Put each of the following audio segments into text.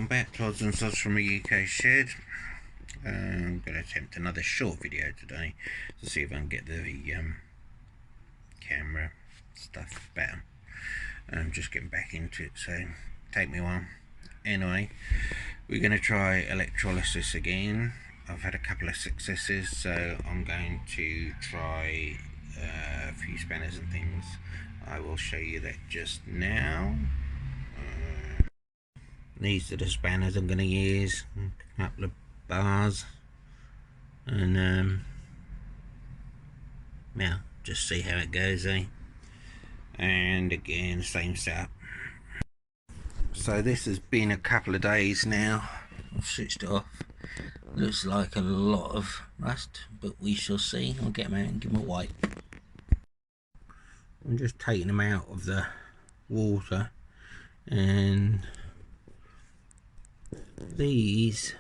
back to Odds and Sods from a UK shed. I'm going to attempt another short video today to see if I can get the camera stuff better. I'm just getting back into it, so take me a while. Anyway, we're going to try electrolysis again. I've had a couple of successes, so I'm going to try a few spanners and things. I will show you that just now. These are the spanners I'm going to use, a couple of bars, and yeah, just see how it goes, and again, same setup. So this has been a couple of days now. I've switched it off. Looks like a lot of rust, but we shall see. I'll get them out and give them a wipe. I'm just taking them out of the water, and these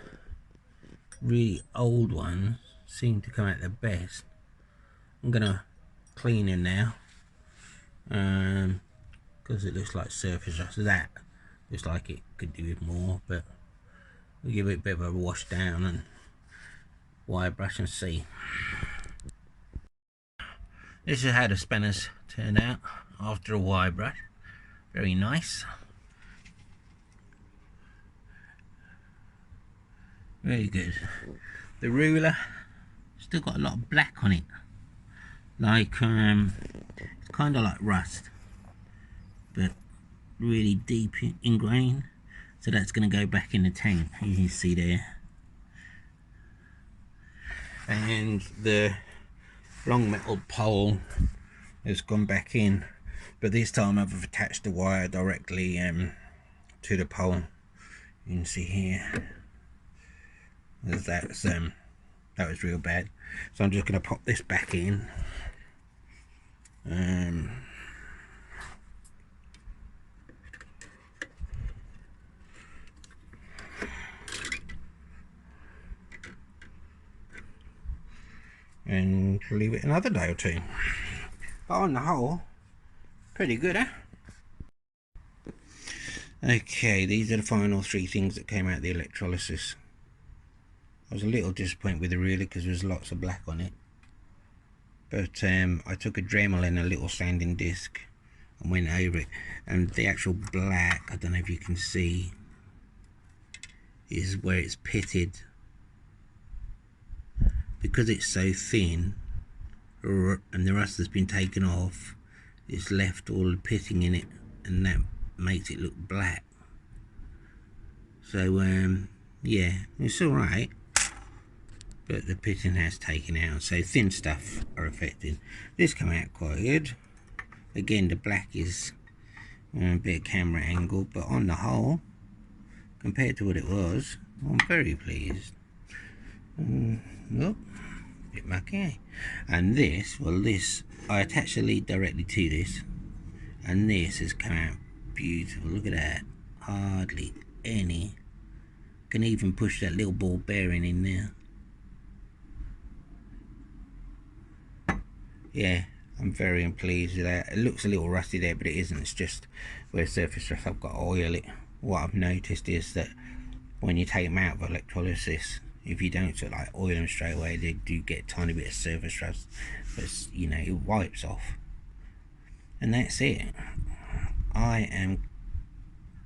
really old ones seem to come out the best. I'm gonna clean them now, because it looks like surface rust. That looks like it could do with more, but we'll give it a bit of a wash down and wire brush and see. This is how the spanners turned out after a wire brush. Very nice. Very good. The ruler still got a lot of black on it, like it's kind of like rust, but really deep ingrained. So that's going to go back in the tank, you can see there. And the long metal pole has gone back in, but this time I've attached the wire directly to the pole. You can see here. That was real bad, so I'm just going to pop this back in. And leave it another day or two. But on the whole, pretty good, huh? Okay, these are the final three things that came out of the electrolysis. I was a little disappointed with the ruler because there was lots of black on it, but I took a Dremel and a little sanding disc and went over it, and the actual black, I don't know if you can see, is where it's pitted. Because it's so thin and the rust has been taken off, it's left all the pitting in it, and that makes it look black. So yeah, it's alright, but the pitting has taken out, so thin stuff are affected. This come out quite good. Again, the black is a bit of camera angle, but on the whole, compared to what it was, I'm very pleased. Oh, bit mucky. And this, well, this, I attached the lead directly to this, and this has come out beautiful. Look at that, hardly any. Can even push that little ball bearing in there. Yeah, I'm very pleased with that. It looks a little rusty there, but it isn't. It's just where surface rust, I've got to oil it. What I've noticed is that when you take them out of electrolysis, if you don't sort of like oil them straight away, they do get a tiny bit of surface rust, but you know, it wipes off. And that's it. I am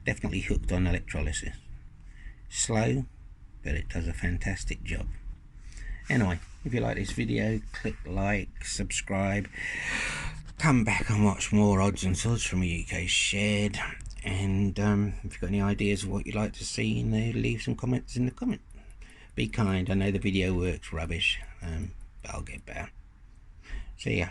definitely hooked on electrolysis. Slow, but it does a fantastic job. Anyway, if you like this video, click like, subscribe, come back and watch more Odds and Sods from a UK shed, and if you've got any ideas of what you'd like to see in there, leave some comments in the comment. Be kind. I know the video works rubbish, but I'll get better. See ya.